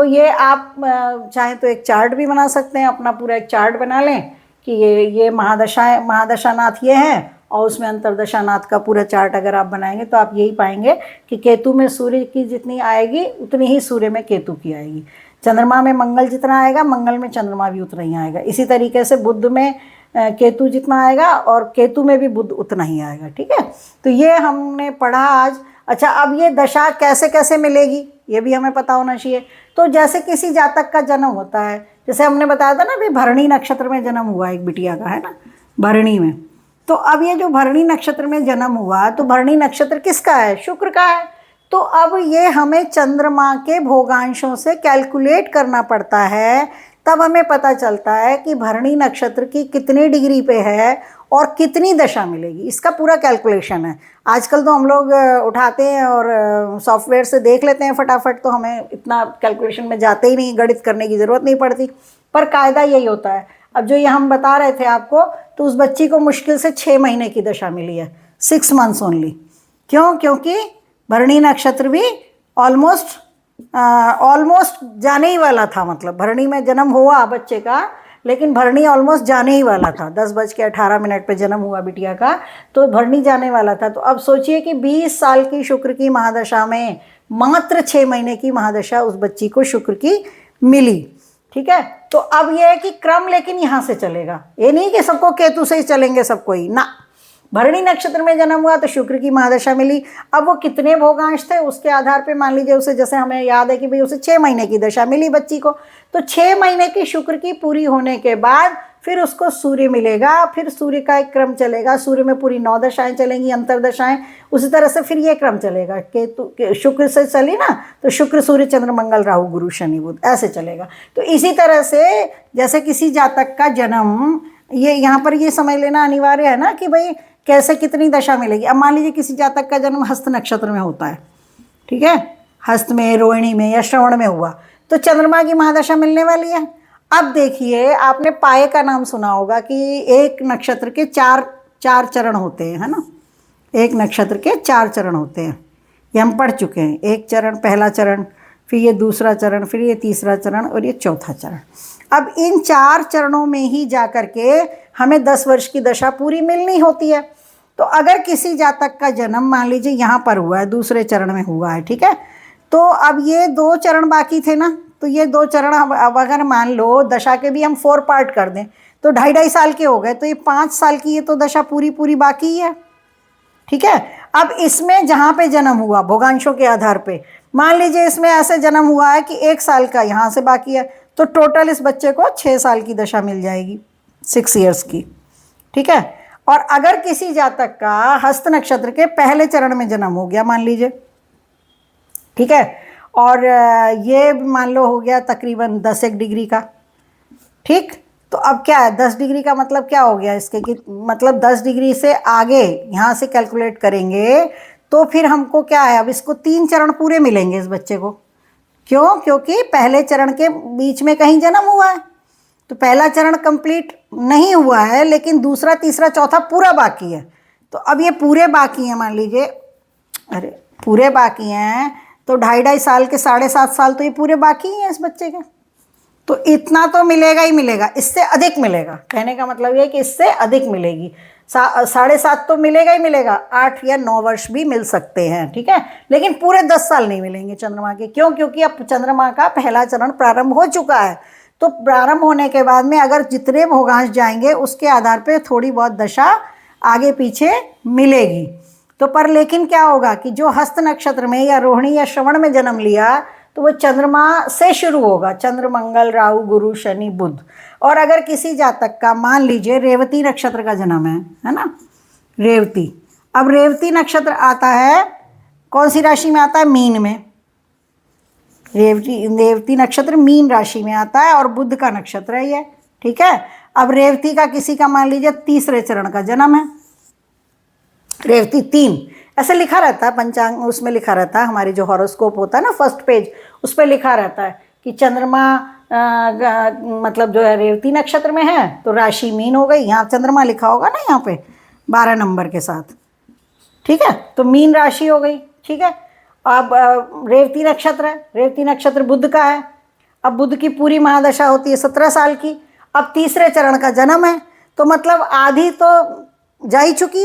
तो ये आप चाहें तो एक चार्ट भी बना सकते हैं, अपना पूरा एक चार्ट बना लें कि ये महादशानाथ ये हैं, और उसमें अंतर्दशानाथ का पूरा चार्ट अगर आप बनाएंगे तो आप यही पाएंगे कि केतु में सूर्य की जितनी आएगी उतनी ही सूर्य में केतु की आएगी। चंद्रमा में मंगल जितना आएगा, मंगल में चंद्रमा भी उतना ही आएगा। इसी तरीके से बुध में केतु जितना आएगा और केतु में भी बुध उतना ही आएगा। ठीक है, तो ये हमने पढ़ा आज। अच्छा, अब ये दशा कैसे कैसे मिलेगी ये भी हमें पता होना चाहिए। तो जैसे किसी जातक का जन्म होता है, जैसे हमने बताया था ना अभी भरणी नक्षत्र में जन्म हुआ एक बिटिया का, है ना, भरणी में। तो अब ये जो भरणी नक्षत्र में जन्म हुआ, तो भरणी नक्षत्र किसका है? शुक्र का है। तो अब ये हमें चंद्रमा के भोगांशों से कैलकुलेट करना पड़ता है, तब हमें पता चलता है कि भरणी नक्षत्र की कितनी डिग्री पे है और कितनी दशा मिलेगी। इसका पूरा कैलकुलेशन है। आजकल तो हम लोग उठाते हैं और सॉफ्टवेयर से देख लेते हैं फटाफट, तो हमें इतना कैलकुलेशन में जाते ही नहीं, गणित करने की ज़रूरत नहीं पड़ती। पर कायदा यही होता है। अब जो ये हम बता रहे थे आपको, तो उस बच्ची को मुश्किल से 6 महीने की दशा मिली है, 6 मंथ्स ओनली। क्यों? क्योंकि भरणी नक्षत्र भी ऑलमोस्ट जाने ही वाला था। मतलब भरणी में जन्म हुआ बच्चे का, लेकिन भरणी ऑलमोस्ट जाने ही वाला था। 10:18 पे जन्म हुआ बिटिया का, तो भरणी जाने वाला था। तो अब सोचिए कि 20 साल की शुक्र की महादशा में मात्र 6 महीने की महादशा उस बच्ची को शुक्र की मिली। ठीक है, तो अब यह है कि क्रम लेकिन यहाँ से चलेगा, ये नहीं कि सबको केतु से ही चलेंगे सबको ही ना। भरणी नक्षत्र में जन्म हुआ तो शुक्र की महादशा मिली। अब वो कितने भोगांश थे उसके आधार पे मान लीजिए उसे, जैसे हमें याद है कि भाई उसे 6 महीने की दशा मिली बच्ची को, तो 6 महीने की शुक्र की पूरी होने के बाद फिर उसको सूर्य मिलेगा। फिर सूर्य का एक क्रम चलेगा, सूर्य में पूरी 9 दशाएं चलेंगी, अंतरदशाएं। उसी तरह से फिर ये क्रम चलेगा, केतु शुक्र से चली ना, तो शुक्र सूर्य चंद्र मंगल राहु गुरु शनि बुध ऐसे चलेगा। तो इसी तरह से जैसे किसी जातक का जन्म, ये यहाँ पर ये समझ लेना अनिवार्य है ना कि भाई कैसे कितनी दशा मिलेगी। अब मान लीजिए किसी जातक का जन्म हस्त नक्षत्र में होता है, ठीक है, हस्त में, रोहिणी में या श्रवण में हुआ, तो चंद्रमा की महादशा मिलने वाली है। अब देखिए, आपने पाए का नाम सुना होगा कि एक नक्षत्र के चार चरण होते हैं, है ना। एक नक्षत्र के 4 चरण होते हैं, ये हम पढ़ चुके हैं। एक चरण, पहला चरण, फिर ये दूसरा चरण, फिर ये तीसरा चरण और ये चौथा चरण। अब इन 4 चरणों में ही जा कर के हमें 10 वर्ष की दशा पूरी मिलनी होती है। तो अगर किसी जातक का जन्म मान लीजिए यहाँ पर हुआ है, दूसरे चरण में हुआ है, ठीक है, तो अब ये 2 चरण बाकी थे ना, तो ये 2 चरण अब अगर मान लो दशा के भी हम 4 पार्ट कर दें तो 2.5 साल के हो गए, तो ये 5 साल की ये तो दशा पूरी बाकी ही है। ठीक है, अब इसमें जहाँ पे जन्म हुआ भोगांशों के आधार पे, मान लीजिए इसमें ऐसे जन्म हुआ है कि 1 साल का यहाँ से बाकी है, तो टोटल इस बच्चे को 6 साल की दशा मिल जाएगी, 6 इयर्स की। ठीक है, और अगर किसी जातक का हस्त नक्षत्र के पहले चरण में जन्म हो गया मान लीजिए, ठीक है, और ये मान लो हो गया तकरीबन 10 डिग्री का, ठीक, तो अब क्या है 10 डिग्री का मतलब क्या हो गया इसके कि मतलब 10 डिग्री से आगे यहाँ से कैलकुलेट करेंगे तो फिर हमको क्या है, अब इसको 3 चरण पूरे मिलेंगे इस बच्चे को। क्यों? क्योंकि पहले चरण के बीच में कहीं जन्म हुआ है, तो पहला चरण कंप्लीट नहीं हुआ है, लेकिन दूसरा, तीसरा, चौथा पूरा बाकी है। तो अब ये पूरे बाकी हैं, मान लीजिए, अरे पूरे बाकी हैं, तो 2.5 साल के 7.5 साल तो ये पूरे बाकी ही हैं इस बच्चे के। तो इतना तो मिलेगा ही मिलेगा, इससे अधिक मिलेगा। कहने का मतलब ये है कि इससे अधिक मिलेगी। 7.5 तो मिलेगा ही मिलेगा, 8 या 9 वर्ष भी मिल सकते हैं, ठीक है, लेकिन पूरे 10 साल नहीं मिलेंगे चंद्रमा के। क्यों? क्योंकि अब चंद्रमा का पहला चरण प्रारंभ हो चुका है। तो प्रारंभ होने के बाद में अगर जितने भोगांश जाएंगे उसके आधार पे थोड़ी बहुत दशा आगे पीछे मिलेगी। तो पर लेकिन क्या होगा कि जो हस्त नक्षत्र में या रोहिणी या श्रवण में जन्म लिया तो वो चंद्रमा से शुरू होगा, चंद्र मंगल राहु गुरु शनि बुध। और अगर किसी जातक का मान लीजिए रेवती नक्षत्र का जन्म है ना, रेवती, अब रेवती नक्षत्र आता है कौन सी राशि में आता है? मीन में। रेवती नक्षत्र मीन राशि में आता है और बुध का नक्षत्र है ये, ठीक है। अब रेवती का किसी का मान लीजिए 3रे चरण का जन्म है, रेवती 3 ऐसे लिखा रहता है पंचांग, उसमें लिखा रहता है, हमारी जो हॉरोस्कोप होता है ना फर्स्ट पेज, उस पर लिखा रहता है कि चंद्रमा मतलब जो है रेवती नक्षत्र में है तो राशि मीन हो गई। यहाँ चंद्रमा लिखा होगा ना यहाँ पे 12 नंबर के साथ, ठीक है, तो मीन राशि हो गई, ठीक है। अब रेवती नक्षत्र है, रेवती नक्षत्र बुध का है, अब बुध की पूरी महादशा होती है 17 साल की, अब तीसरे चरण का जन्म है, तो मतलब आधी तो जा ही चुकी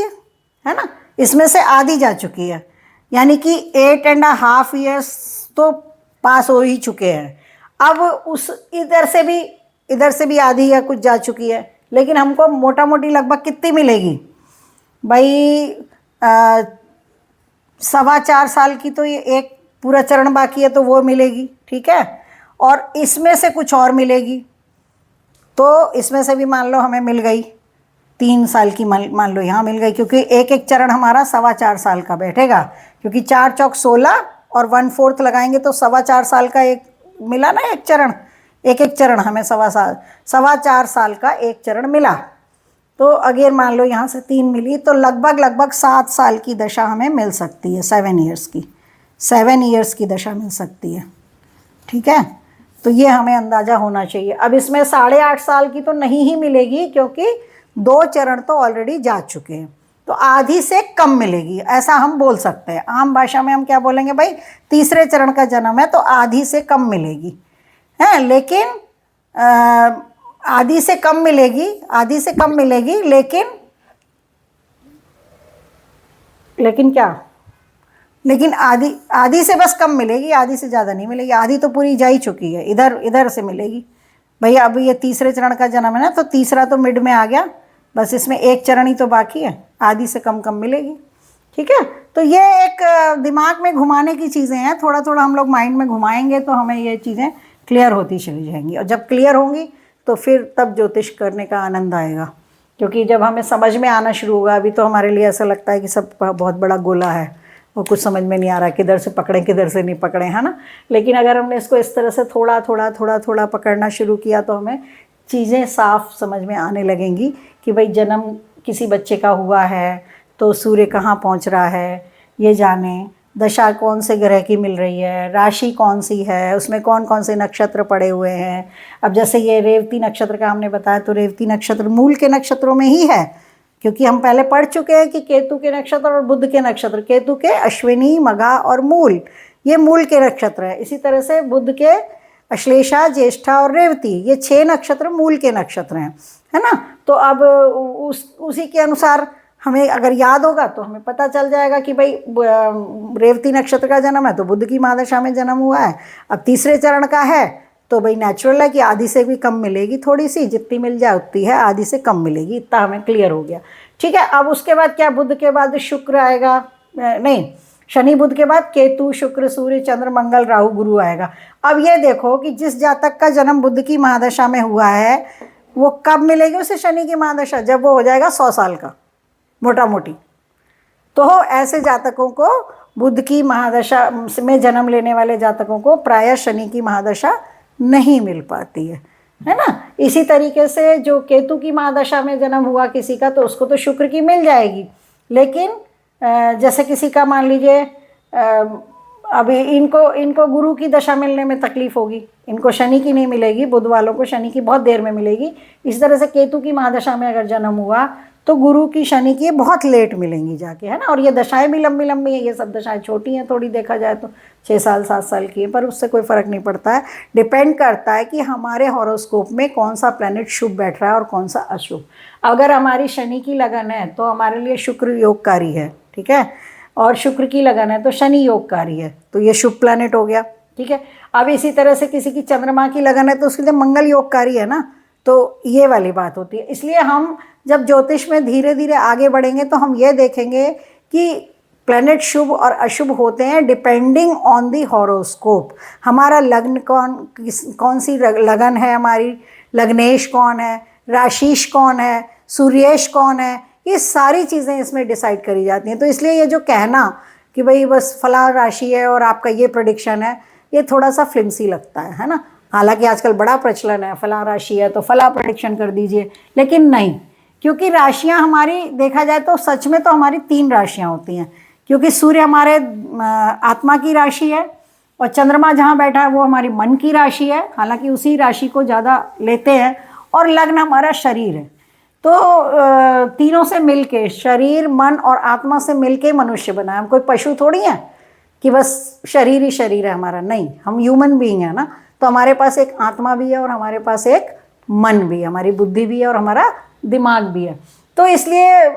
है ना, इसमें से आधी जा चुकी है, यानी कि 8.5 ईयर्स तो पास हो ही चुके हैं। अब उस इधर से भी आधी या कुछ जा चुकी है, लेकिन हमको मोटा मोटी लगभग कितनी मिलेगी भाई, 4.25 साल की तो ये एक पूरा चरण बाकी है तो वो मिलेगी, ठीक है, और इसमें से कुछ और मिलेगी, तो इसमें से भी मान लो हमें मिल गई 3 साल की, मान लो यहाँ मिल गई, क्योंकि एक एक चरण हमारा 4.25 साल का बैठेगा, क्योंकि 4 चौक 16 और 1/4 लगाएंगे तो 4.25 साल का एक मिला ना, एक चरण, एक एक चरण हमें 4.25 साल का एक चरण मिला। तो अगर मान लो यहाँ से 3 मिली तो लगभग 7 साल की दशा हमें मिल सकती है, 7 ईयर्स की दशा मिल सकती है, ठीक है। तो ये हमें अंदाज़ा होना चाहिए। अब इसमें 8.5 साल की तो नहीं ही मिलेगी, क्योंकि 2 चरण तो ऑलरेडी जा चुके हैं, तो आधी से कम मिलेगी, ऐसा हम बोल सकते हैं। आम भाषा में हम क्या बोलेंगे भाई, तीसरे चरण का जन्म है तो आधी से कम मिलेगी, है, लेकिन आधी से कम मिलेगी, लेकिन क्या, लेकिन आधी से बस कम मिलेगी, आधी से ज़्यादा नहीं मिलेगी, आधी तो पूरी जा ही चुकी है, इधर से मिलेगी भैया। अब ये तीसरे चरण का जन्म है ना, तो तीसरा तो मिड में आ गया, बस इसमें एक चरण ही तो बाकी है, आधी से कम मिलेगी, ठीक है। तो ये एक दिमाग में घुमाने की चीज़ें हैं, थोड़ा थोड़ा हम लोग माइंड में घुमाएंगे तो हमें ये चीज़ें क्लियर होती चली जाएंगी, और जब क्लियर होंगी तो फिर तब ज्योतिष करने का आनंद आएगा, क्योंकि जब हमें समझ में आना शुरू होगा, अभी तो हमारे लिए ऐसा लगता है कि सब बहुत बड़ा गोला है, वो कुछ समझ में नहीं आ रहा, किधर से पकड़ें किधर से नहीं पकड़ें, है ना। लेकिन अगर हमने इसको इस तरह से थोड़ा थोड़ा पकड़ना शुरू किया तो हमें चीज़ें साफ समझ में आने लगेंगी कि भाई जन्म किसी बच्चे का हुआ है तो सूर्य कहाँ पहुँच रहा है ये जाने, दशा कौन से ग्रह की मिल रही है, राशि कौन सी है, उसमें कौन कौन से नक्षत्र पड़े हुए हैं। अब जैसे ये रेवती नक्षत्र का हमने बताया, तो रेवती नक्षत्र मूल के नक्षत्रों में ही है, क्योंकि हम पहले पढ़ चुके हैं कि केतु के नक्षत्र और बुध के नक्षत्र, केतु के अश्विनी, मघा और मूल, ये मूल के नक्षत्र है। इसी तरह से बुध के अश्लेषा, ज्येष्ठा और रेवती, ये 6 नक्षत्र मूल के नक्षत्र हैं, है ना। तो अब उसी के अनुसार हमें अगर याद होगा तो हमें पता चल जाएगा कि भाई रेवती नक्षत्र का जन्म है तो बुध की महादशा में जन्म हुआ है, अब तीसरे चरण का है तो भाई नेचुरल है कि आधी से भी कम मिलेगी, थोड़ी सी जितनी मिल जाए उतनी है, आधी से कम मिलेगी, इतना हमें क्लियर हो गया, ठीक है। अब उसके बाद क्या, बुध के बाद शुक्र आएगा, नहीं, शनि बुध के बाद केतु, शुक्र, सूर्य, चंद्र, मंगल, राहु, गुरु आएगा। अब ये देखो कि जिस जातक का जन्म बुध की महादशा में हुआ है वो कब मिलेगी उसे शनि की महादशा, जब वो हो जाएगा 100 साल का, मोटा मोटी। तो ऐसे जातकों को, बुध की महादशा में जन्म लेने वाले जातकों को प्रायः शनि की महादशा नहीं मिल पाती है ना। इसी तरीके से जो केतु की महादशा में जन्म हुआ किसी का, तो उसको तो शुक्र की मिल जाएगी, लेकिन जैसे किसी का मान लीजिए अभी इनको गुरु की दशा मिलने में तकलीफ होगी, इनको शनि की नहीं मिलेगी, बुध वालों को शनि की बहुत देर में मिलेगी। इस तरह से केतु की महादशा में अगर जन्म हुआ तो गुरु की, शनि की बहुत लेट मिलेंगी जाके, है ना। और ये दशाएं भी लंबी लंबी हैं, ये सब दशाएं छोटी हैं थोड़ी, देखा जाए तो 6 साल 7 साल की है, पर उससे कोई फ़र्क नहीं पड़ता है। डिपेंड करता है कि हमारे हॉरोस्कोप में कौन सा प्लैनेट शुभ बैठ रहा है और कौन सा अशुभ। अगर हमारी शनि की लगन है तो हमारे लिए शुक्र योगकारी है, ठीक है, और शुक्र की लगन है तो शनि योगकारी है, तो ये शुभ प्लैनेट हो गया, ठीक है। अब इसी तरह से किसी की चंद्रमा की लगन है तो उसके लिए मंगल योगकारी है ना, तो ये वाली बात होती है। इसलिए हम जब ज्योतिष में धीरे धीरे आगे बढ़ेंगे तो हम ये देखेंगे कि प्लैनेट शुभ और अशुभ होते हैं डिपेंडिंग ऑन दी हॉरोस्कोप। हमारा लग्न कौन सी लगन है, हमारी लग्नेश कौन है, राशिश कौन है, सूर्येश कौन है, ये सारी चीज़ें इसमें डिसाइड करी जाती हैं। तो इसलिए ये जो कहना कि भाई बस फला राशि है और आपका ये प्रेडिक्शन है, ये थोड़ा सा फ्लिमसी लगता है ना। हालांकि आजकल बड़ा प्रचलन है, फला राशि है तो फला प्रेडिक्शन कर दीजिए, लेकिन नहीं, क्योंकि राशियां हमारी देखा जाए तो सच में तो हमारी 3 राशियां होती हैं, क्योंकि सूर्य हमारे आत्मा की राशि है और चंद्रमा जहाँ बैठा है वो हमारी मन की राशि है, हालांकि उसी राशि को ज़्यादा लेते हैं, और लग्न हमारा शरीर है। तो तीनों से मिलके, शरीर, मन और आत्मा से मिलके मनुष्य बना है। हम कोई पशु थोड़ी हैं कि बस शरीर ही शरीर है हमारा, नहीं, हम ह्यूमन बीइंग है ना। तो हमारे पास एक आत्मा भी है और हमारे पास एक मन भी है, हमारी बुद्धि भी है और हमारा दिमाग भी है। तो इसलिए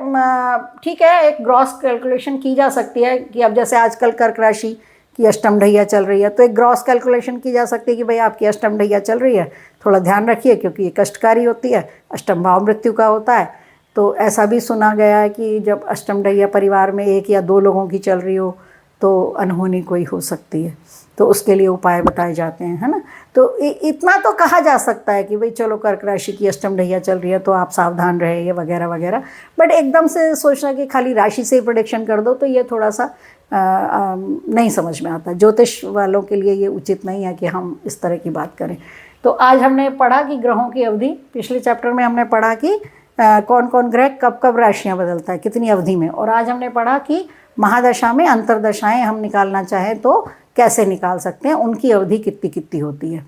ठीक है, एक ग्रॉस कैलकुलेशन की जा सकती है कि अब जैसे आजकल कर्क राशि की अष्टम ढैया चल रही है, तो एक ग्रॉस कैलकुलेशन की जा सकती है कि भाई आपकी अष्टम ढैया चल रही है, थोड़ा ध्यान रखिए क्योंकि ये कष्टकारी होती है, अष्टम भाव मृत्यु का होता है। तो ऐसा भी सुना गया है कि जब अष्टम ढैया परिवार में 1 या 2 लोगों की चल रही हो तो अनहोनी कोई हो सकती है, तो उसके लिए उपाय बताए जाते हैं, है ना। तो इतना तो कहा जा सकता है कि भाई चलो कर्क राशि की अष्टम ढैया चल रही है तो आप सावधान रहे, ये वगैरह वगैरह। बट एकदम से सोचना कि खाली राशि से ही प्रेडिक्शन कर दो, तो ये थोड़ा सा नहीं समझ में आता। ज्योतिष वालों के लिए ये उचित नहीं है कि हम इस तरह की बात करें। तो आज हमने पढ़ा कि ग्रहों की अवधि, पिछले चैप्टर में हमने पढ़ा कि कौन कौन ग्रह कब कब राशियाँ बदलता है, कितनी अवधि में। और आज हमने पढ़ा कि महादशा में अंतरदशाएं हम निकालना चाहें तो कैसे निकाल सकते हैं, उनकी अवधि कितनी कितनी होती है।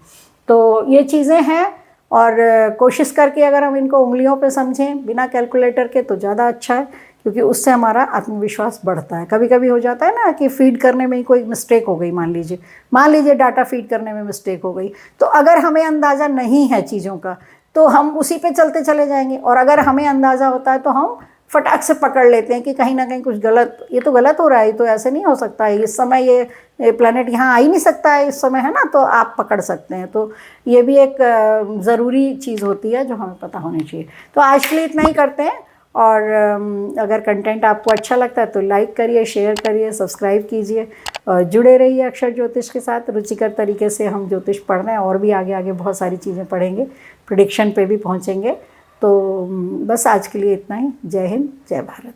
तो ये चीज़ें हैं और कोशिश करके अगर हम इनको उंगलियों पे समझें बिना कैलकुलेटर के तो ज़्यादा अच्छा है, क्योंकि उससे हमारा आत्मविश्वास बढ़ता है। कभी कभी हो जाता है ना कि फीड करने में ही कोई मिस्टेक हो गई, मान लीजिए डाटा फीड करने में मिस्टेक हो गई, तो अगर हमें अंदाज़ा नहीं है चीज़ों का तो हम उसी पे चलते चले जाएंगे। और अगर हमें अंदाज़ा होता है तो हम फटाक से पकड़ लेते हैं कि कहीं ना कहीं कुछ गलत, ये तो गलत हो रहा है, ये तो ऐसे नहीं हो सकता है, इस समय ये प्लैनेट यहाँ आ ही नहीं सकता है इस समय, है ना, तो आप पकड़ सकते हैं। तो ये भी एक ज़रूरी चीज़ होती है जो हमें पता होनी चाहिए। तो आज के लिए इतना ही करते हैं, और अगर कंटेंट आपको अच्छा लगता है तो लाइक करिए, शेयर करिए, सब्सक्राइब कीजिए और जुड़े रहिए अक्षर ज्योतिष के साथ। रुचिकर तरीके से हम ज्योतिष पढ़ रहे हैं और भी आगे आगे बहुत सारी चीज़ें पढ़ेंगे, प्रेडिक्शन पे भी पहुँचेंगे। तो बस आज के लिए इतना ही। जय हिंद, जय भारत।